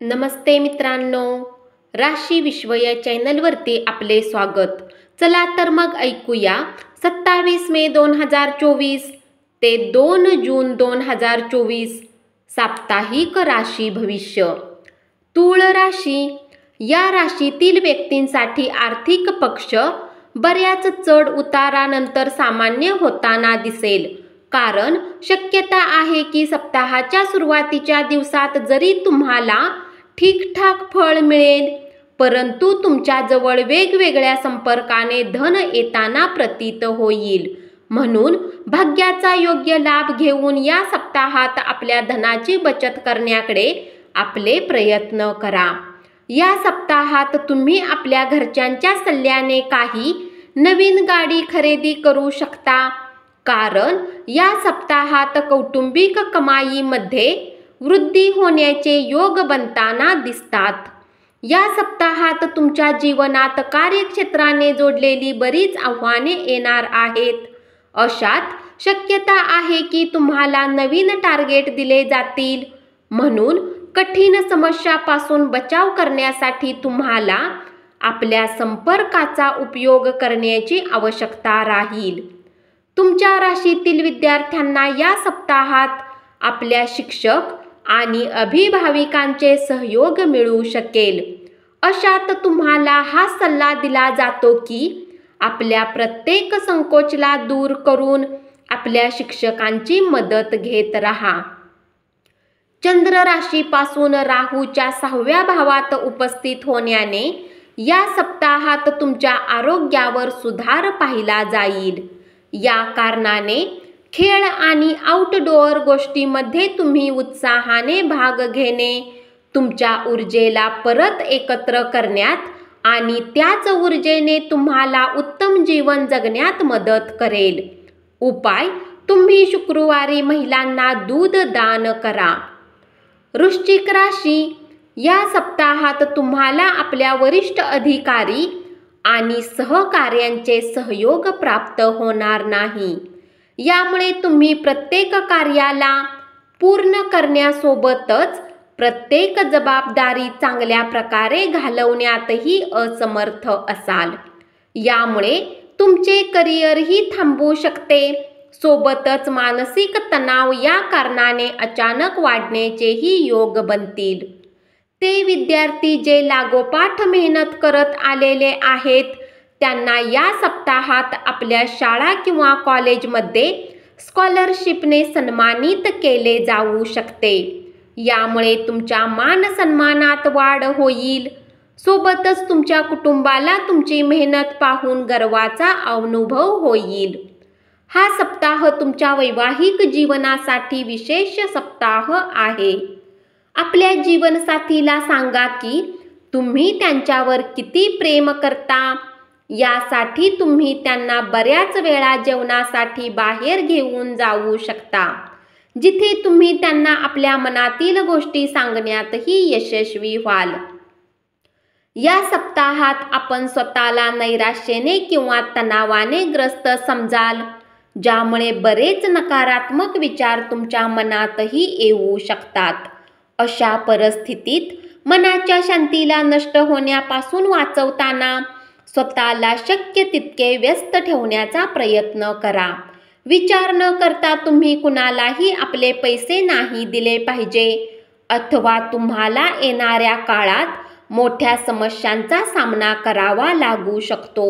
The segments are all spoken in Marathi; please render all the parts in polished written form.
नमस्ते मित्रांनो, राशी विश्व या चॅनलवरती आपले स्वागत. चला तर मग ऐकूया 27 मे 2024 ते 2 जून 2024 साप्ताहिक राशी भविष्य. तूळ राशी. या राशीतील व्यक्तींसाठी आर्थिक पक्ष बऱ्याच चढ उतारानंतर सामान्य होताना दिसेल. कारण शक्यता आहे की सप्ताहाच्या सुरुवातीच्या दिवसात जरी तुम्हाला ठीकठाक फळ मिळेल, परंतु तुमच्याजवळ वेगवेगळ्या संपर्काने धन येताना प्रतीत होईल. म्हणून भाग्याचा योग्य लाभ घेऊन या सप्ताहात आपल्या धनाची बचत करण्याकडे आपले प्रयत्न करा. या सप्ताहात तुम्ही आपल्या घरच्यांच्या सल्ल्याने काही नवीन गाडी खरेदी करू शकता. कारण या सप्ताहात कौटुंबिक कमाईमध्ये वृद्धी होण्याचे योग बनताना दिसतात. या सप्ताहात तुमच्या जीवनात कार्यक्षेत्राने जोडलेली बरीच आव्हाने येणार आहेत. अशात शक्यता आहे की तुम्हाला नवीन टार्गेट दिले जातील. म्हणून कठीण समस्यापासून बचाव करण्यासाठी तुम्हाला आपल्या संपर्काचा उपयोग करण्याची आवश्यकता राहील. तुमच्या राशीतील विद्यार्थ्यांना या सप्ताहात आपल्या शिक्षक आणि अभिभाविकांचे सहयोग मिळू शकेल. अशात तुम्हाला हा सल्ला दिला जातो की आपल्या प्रत्येक संकोचला दूर करून आपल्या शिक्षकांची मदत घेत राहा. चंद्र राशीपासून राहूच्या 6व्या भावात उपस्थित होण्याने या सप्ताहात तुमच्या आरोग्यावर सुधार पाहिला जाईल. या कारणाने खेळ आणि आउटडोअर गोष्टींमध्ये तुम्ही उत्साहाने भाग घेणे तुमच्या ऊर्जेला परत एकत्र करण्यात आणि त्याच ऊर्जेने तुम्हाला उत्तम जीवन जगण्यात मदत करेल. उपाय: तुम्ही शुक्रवारी महिलांना दूध दान करा. वृश्चिक राशी. या सप्ताहात तुम्हाला आपल्या वरिष्ठ अधिकारी आणि सहकाऱ्यांचे सहयोग प्राप्त होणार नाही. यामुळे तुम्ही प्रत्येक कार्याला पूर्ण करण्यासोबतच प्रत्येक जबाबदारी चांगल्या प्रकारे घालवण्यातही असमर्थ असाल. यामुळे तुमचे करिअरही थांबू शकते. सोबतच मानसिक तणाव या कारणाने अचानक वाढण्याचेही योग बनतील. ते विद्यार्थी जे लागोपाठ मेहनत करत आलेले आहेत त्यांना या सप्ताहात आपल्या शाळा किंवा कॉलेजमध्ये स्कॉलरशिपने सन्मानित केले जाऊ शकते. यामुळे तुमच्या मानसन्मानात वाढ होईल. सोबतच तुमच्या कुटुंबाला तुमची मेहनत पाहून गर्वाचा अनुभव होईल. हा सप्ताह तुमच्या वैवाहिक जीवनासाठी विशेष सप्ताह आहे. आपल्या जीवनसाथीला सांगा की तुम्ही त्यांच्यावर किती प्रेम करता. यासाठी तुम्ही त्यांना बऱ्याच वेळा जेवणासाठी बाहेर घेऊन जाऊ शकता, जिथे तुम्ही त्यांना आपल्या मनातील गोष्टी सांगण्यातही यशस्वी व्हाल. या सप्ताहात आपण स्वतःला नैराश्याने किंवा तणावाने ग्रस्त समजाल, ज्यामुळे बरेच नकारात्मक विचार तुमच्या मनातही येऊ शकतात. अशा परिस्थितीत मनाच्या शांतीला नष्ट होण्यापासून वाचवताना स्वतःला शक्य तितके व्यस्त ठेवण्याचा प्रयत्न करा. विचार न करता तुम्ही कुणालाही आपले पैसे नाही दिले पाहिजे, अथवा तुम्हाला येणाऱ्या काळात मोठ्या समस्यांचा सामना करावा लागू शकतो.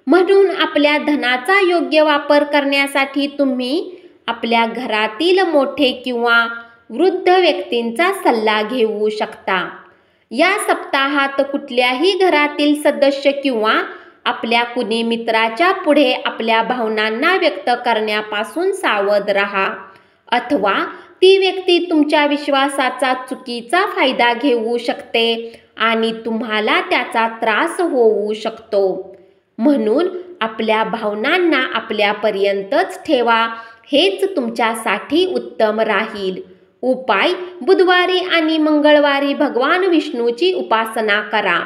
म्हणून आपल्या धनाचा योग्य वापर करण्यासाठी तुम्ही आपल्या घरातील मोठे किंवा वृद्ध व्यक्तींचा सल्ला घेऊ शकता. या सप्ताहात कुठल्याही घरातील सदस्य किंवा आपल्या कुणी मित्राच्या पुढे आपल्या भावनांना व्यक्त करण्यापासून सावध राहा, अथवा ती व्यक्ती तुमच्या विश्वासाचा चुकीचा फायदा घेऊ शकते आणि तुम्हाला त्याचा त्रास होऊ शकतो. म्हणून आपल्या भावनांना आपल्यापर्यंतच ठेवा, हेच तुमच्यासाठी उत्तम राहील. उपाय: बुधवारी आणि मंगळवारी भगवान विष्णूची उपासना करा.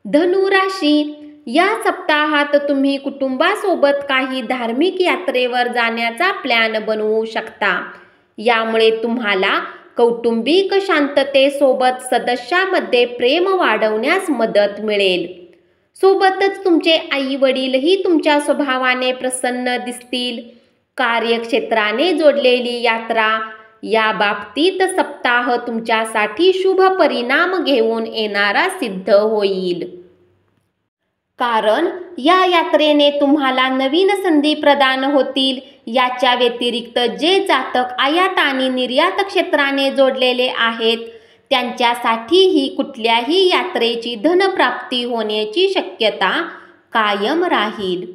धनु राशी. या सप्ताहात तुम्ही कुटुंबासोबत काही धार्मिक यात्रेवर जाण्याचा प्लॅन बनवू शकता. यामुळे तुम्हाला कौटुंबिक शांततेसोबत सदस्यामध्ये प्रेम वाढवण्यास मदत मिळेल. सोबतच तुमचे आई वडीलही तुमच्या स्वभावाने प्रसन्न दिसतील. कार्यक्षेत्राने जोडलेली यात्रा या बाबतीत सप्ताह तुमच्यासाठी शुभ परिणाम घेऊन येणारा सिद्ध होईल. कारण या यात्रेने तुम्हाला नवीन संधी प्रदान होतील. याच्या व्यतिरिक्त जे जातक आयात आणि निर्यात क्षेत्राने जोडलेले आहेत त्यांच्यासाठीही कुठल्याही यात्रेची धनप्राप्ती होण्याची शक्यता कायम राहील.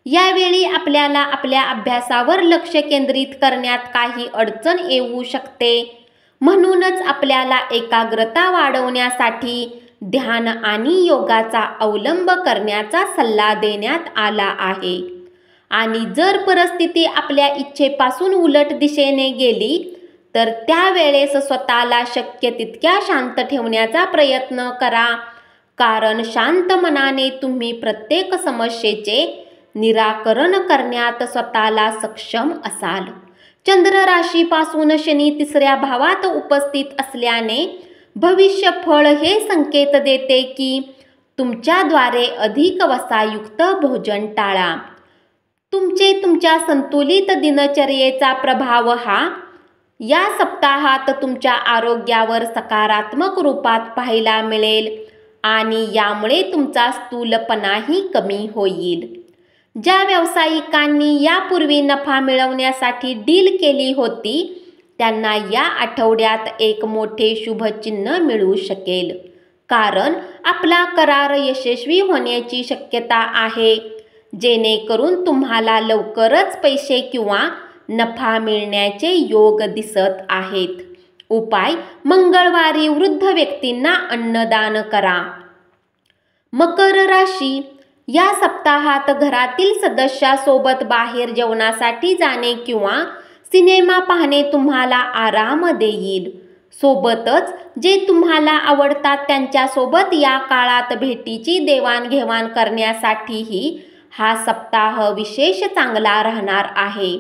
यावेळी आपल्याला आपल्या अभ्यासावर लक्ष केंद्रित करण्यात काही अडचण येऊ शकते. म्हणूनच आपल्याला एकाग्रता वाढवण्यासाठी ध्यान आणि योगाचा अवलंब करण्याचा सल्ला देण्यात आला आहे. आणि जर परिस्थिती आपल्या इच्छेपासून उलट दिशेने गेली तर त्यावेळेस स्वतःला शक्य तितक्या शांत ठेवण्याचा प्रयत्न करा. कारण शांत मनाने तुम्ही प्रत्येक समस्येचे निराकरण करण्यात स्वतःला सक्षम असाल. चंद्र राशीपासून शनी 3ऱ्या भावात उपस्थित असल्याने भविष्य फळ हे संकेत देते की तुमच्याद्वारे अधिक वसायुक्त भोजन टाळा. तुमच्या संतुलित दिनचर्येचा प्रभाव हा या सप्ताहात तुमच्या आरोग्यावर सकारात्मक रूपात पाहायला मिळेल आणि यामुळे तुमचा स्थूलपणाही कमी होईल. ज्या व्यावसायिकांनी यापूर्वी नफा मिळवण्यासाठी डील केली होती त्यांना या आठवड्यात एक मोठे शुभचिन्ह मिळू शकेल. कारण आपला करार यशस्वी होण्याची शक्यता आहे. जेणेकरून तुम्हाला लवकरच पैसे किंवा नफा मिळण्याचे योग दिसत आहेत. उपाय: मंगळवारी वृद्ध व्यक्तींना अन्नदान करा. मकर राशी: या सप्ताहात घरातील सदस्यासोबत बाहेर जेवणासाठी जाणे किंवा सिनेमा पाहणे तुम्हाला आराम देईल. सोबतच जे तुम्हाला आवडतात त्यांच्यासोबत या काळात भेटीची देवाणघेवाण करण्यासाठीही हा सप्ताह विशेष चांगला राहणार आहे.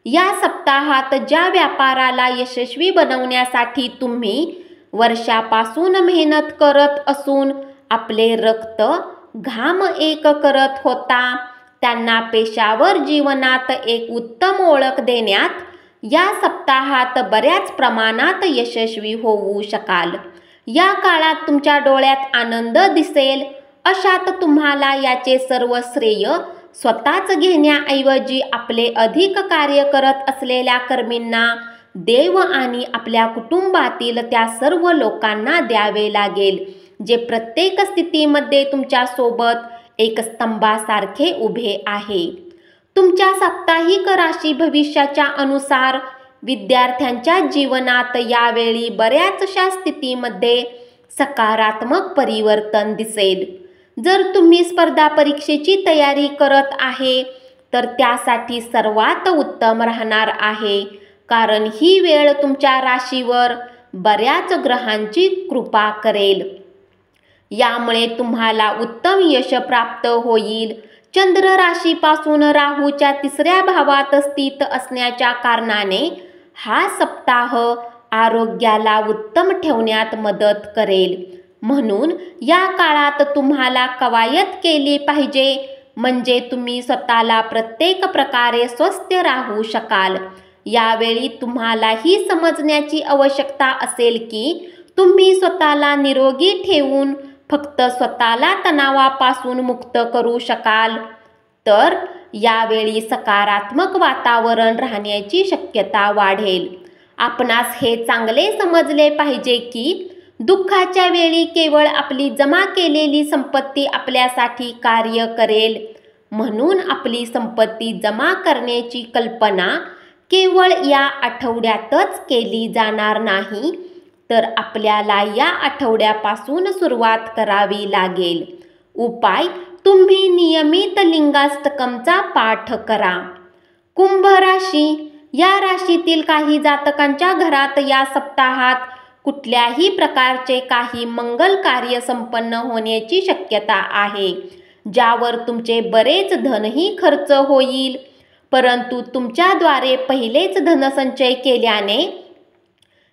या सप्ताहात ज्या व्यापाराला यशस्वी बनवण्यासाठी तुम्ही वर्षापासून मेहनत करत असून आपले रक्त घाम एक करत होता त्यांना पेशावर जीवनात एक उत्तम ओळख देण्यात या सप्ताहात बऱ्याच प्रमाणात यशस्वी होऊ शकाल. या काळात तुमच्या डोळ्यात आनंद दिसेल. अशात तुम्हाला याचे सर्व श्रेय स्वतःच घेण्याऐवजी आपले अधिक कार्य करत असलेल्या कर्मींना, देव आणि आपल्या कुटुंबातील त्या सर्व लोकांना द्यावे लागेल जे प्रत्येक स्थितीमध्ये तुमच्यासोबत एक स्तंभासारखे उभे आहे. तुमच्या साप्ताहिक राशी भविष्याच्या अनुसार विद्यार्थ्यांच्या जीवनात यावेळी बऱ्याचशा स्थितीमध्ये सकारात्मक परिवर्तन दिसेल. जर तुम्ही स्पर्धा परीक्षेची तयारी करत आहे तर त्यासाठी सर्वात उत्तम राहणार आहे. कारण ही वेळ तुमच्या राशीवर बऱ्याच ग्रहांची कृपा करेल. यामुळे तुम्हाला उत्तम यश प्राप्त होईल. चंद्र राशीपासून राहूच्या 3ऱ्या भावात स्थित असण्याच्या कारणाने हा सप्ताह आरोग्याला उत्तम ठेवण्यात मदत करेल. म्हणून या काळात तुम्हाला कवायत केली पाहिजे म्हणजे तुम्ही स्वतःला प्रत्येक प्रकारे स्वस्थ राहू शकाल. यावेळी तुम्हाला ही समजण्याची आवश्यकता असेल की तुम्ही स्वतःला निरोगी ठेवून फक्त स्वतःला तणावापासून मुक्त करू शकाल. तर यावेळी सकारात्मक वातावरण राहण्याची शक्यता वाढेल. आपणास हे चांगले समजले पाहिजे की दुःखाच्या वेळी केवळ आपली जमा केलेली संपत्ती आपल्यासाठी कार्य करेल. म्हणून आपली संपत्ती जमा करण्याची कल्पना केवळ या आठवड्यातच केली जाणार नाही तर आपल्याला या आठवड्यापासून सुरुवात करावी लागेल. उपाय: तुम्ही नियमित लिंगाष्टकमचा पाठ करा. कुंभ राशी: या राशीतील काही जातकांच्या घरात या सप्ताहात कुठल्याही प्रकारचे काही मंगल कार्य संपन्न होण्याची शक्यता आहे ज्यावर तुमचे बरेच धनही खर्च होईल. परंतु तुमच्याद्वारे पहिलेच धनसंचय केल्याने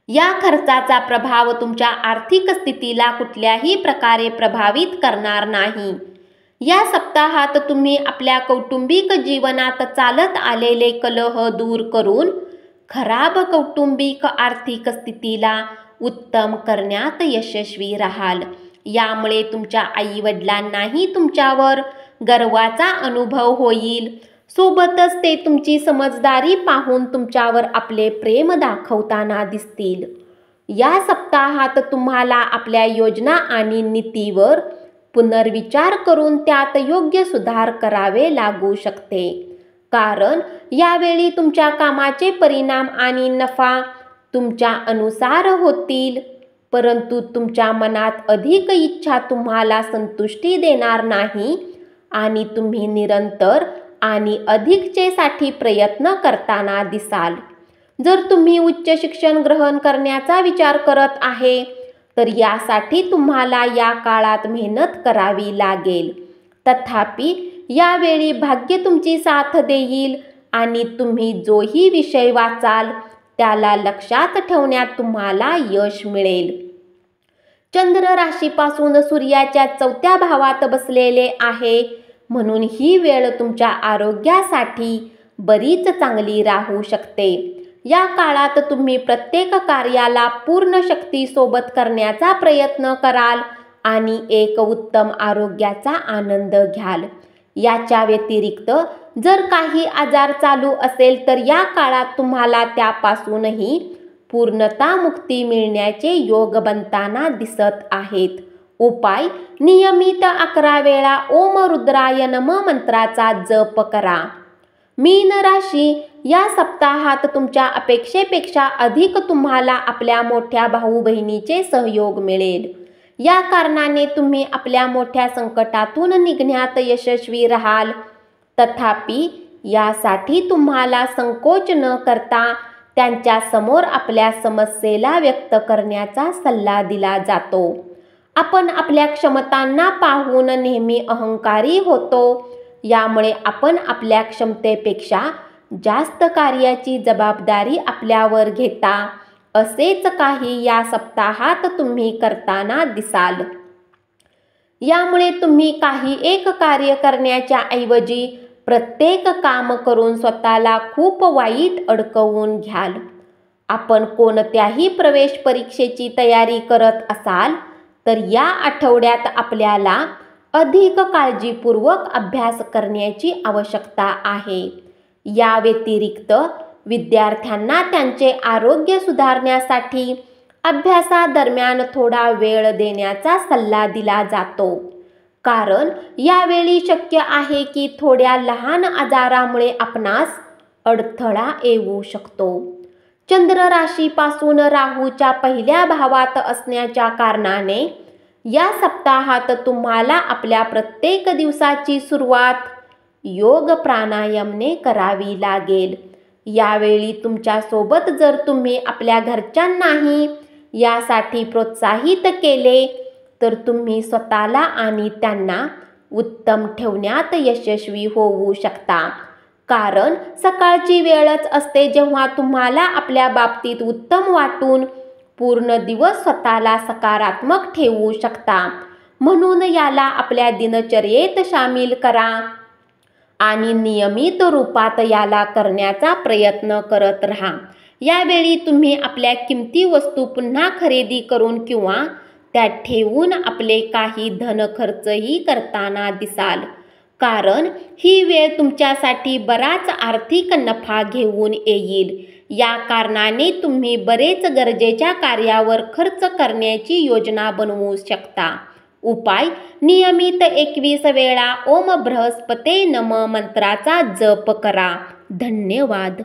या खर्चाचा प्रभाव तुमच्या आर्थिक स्थितीला कुठल्याही प्रकारे प्रभावित करणार नाही. या सप्ताहात तुम्ही आपल्या कौटुंबिक जीवनात चालत आलेले कलह दूर करून खराब कौटुंबिक आर्थिक स्थितीला उत्तम करण्यात यशस्वी राहाल. यामुळे तुमच्या आईवडिलांनाही तुमच्यावर गर्वाचा अनुभव होईल. सोबतच ते तुमची समजदारी पाहून तुमच्यावर आपले प्रेम दाखवताना दिसतील. या सप्ताहात तुम्हाला आपल्या योजना आणि नीतीवर पुनर्विचार करून त्यात योग्य सुधार करावे लागू शकते. कारण यावेळी तुमच्या कामाचे परिणाम आणि नफा तुमच्या अनुसार होतील. परंतु तुमच्या मनात अधिक इच्छा तुम्हाला संतुष्टी देणार नाही आणि तुम्ही निरंतर आणि अधिकचेसाठी प्रयत्न करताना दिसाल. जर तुम्ही उच्च शिक्षण ग्रहण करण्याचा विचार करत आहे तर यासाठी तुम्हाला या काळात मेहनत करावी लागेल. तथापि यावेळी भाग्य तुमची साथ देईल आणि तुम्ही जोही विषय वाचाल त्याला लक्षात ठेवण्यात तुम्हाला यश मिळेल. चंद्र राशीपासून सूर्याच्या 4थ्या भावात बसलेले आहे, म्हणून ही वेळ तुमच्या आरोग्यासाठी बरीच चांगली राहू शकते. या काळात तुम्ही प्रत्येक कार्याला पूर्ण शक्तीसोबत करण्याचा प्रयत्न कराल आणि एक उत्तम आरोग्याचा आनंद घ्याल. याच्या व्यतिरिक्त जर काही आजार चालू असेल तर या काळात तुम्हाला त्यापासूनही पूर्णता मुक्ती मिळण्याचे योग बनताना दिसत आहेत. उपाय: नियमित 11 वेळा ओम रुद्राय नमः मंत्राचा जप करा. मीन राशी, या सप्ताहात तुमच्या अपेक्षेपेक्षा अधिक तुम्हाला आपल्या मोठ्या भाऊ बहिणीचे सहयोग मिळेल. या कारणाने तुम्ही आपल्या मोठ्या संकटातून निघण्यात यशस्वी राहाल. तथापि यासाठी तुम्हाला संकोच न करता त्यांच्या समोर आपल्या समस्येला व्यक्त करण्याचा सल्ला दिला जातो. आपण आपल्या क्षमतांना पाहून नेहमी अहंकारी होतो. यामुळे आपण आपल्या क्षमतेपेक्षा जास्त कार्याची जबाबदारी आपल्यावर घेता. असेच काही या सप्ताहात तुम्ही करताना दिसाल. यामुळे तुम्ही काही एक कार्य करण्याच्या ऐवजी प्रत्येक काम करून स्वतःला खूप वाईट अडकवून घ्याल. आपण कोणत्याही प्रवेश परीक्षेची तयारी करत असाल तर या आठवड्यात आपल्याला अधिक काळजीपूर्वक अभ्यास करण्याची आवश्यकता आहे. या व्यतिरिक्त विद्यार्थ्यांना त्यांचे आरोग्य सुधारण्यासाठी अभ्यासादरम्यान थोडा वेळ देण्याचा सल्ला दिला जातो. कारण यावेळी शक्य आहे की थोड्या लहान आजारामुळे आपणास अडथळा येऊ शकतो. चंद्र राशीपासून राहूच्या 1ल्या भावात असण्याच्या कारणाने या सप्ताहात तुम्हाला आपल्या प्रत्येक दिवसाची सुरुवात योग प्राणायामने करावी लागेल. यावेळी तुमच्यासोबत जर तुम्ही आपल्या घरच्यांनाही यासाठी प्रोत्साहित केले तर तुम्ही स्वतःला आणि त्यांना उत्तम ठेवण्यात यशस्वी होऊ शकता. कारण सकाळची वेळच असते जेव्हा तुम्हाला आपल्या बाबतीत उत्तम वाटून पूर्ण दिवस स्वतःला सकारात्मक ठेवू शकता. म्हणून याला आपल्या दिनचर्येत सामील करा आणि नियमित रूपात याला करण्याचा प्रयत्न करत राहा. यावेळी तुम्ही आपल्या किमती वस्तू पुन्हा खरेदी करून किंवा त्यात ठेवून आपले काही धन खर्चही करताना दिसाल. कारण ही वेळ तुमच्यासाठी बराच आर्थिक नफा घेऊन येईल. या कारणाने तुम्ही बरेच गरजेच्या कार्यावर खर्च करण्याची योजना बनवू शकता. उपाय: नियमित 21 वेळा ओम बृहस्पते नमः मंत्राचा जप करा. धन्यवाद.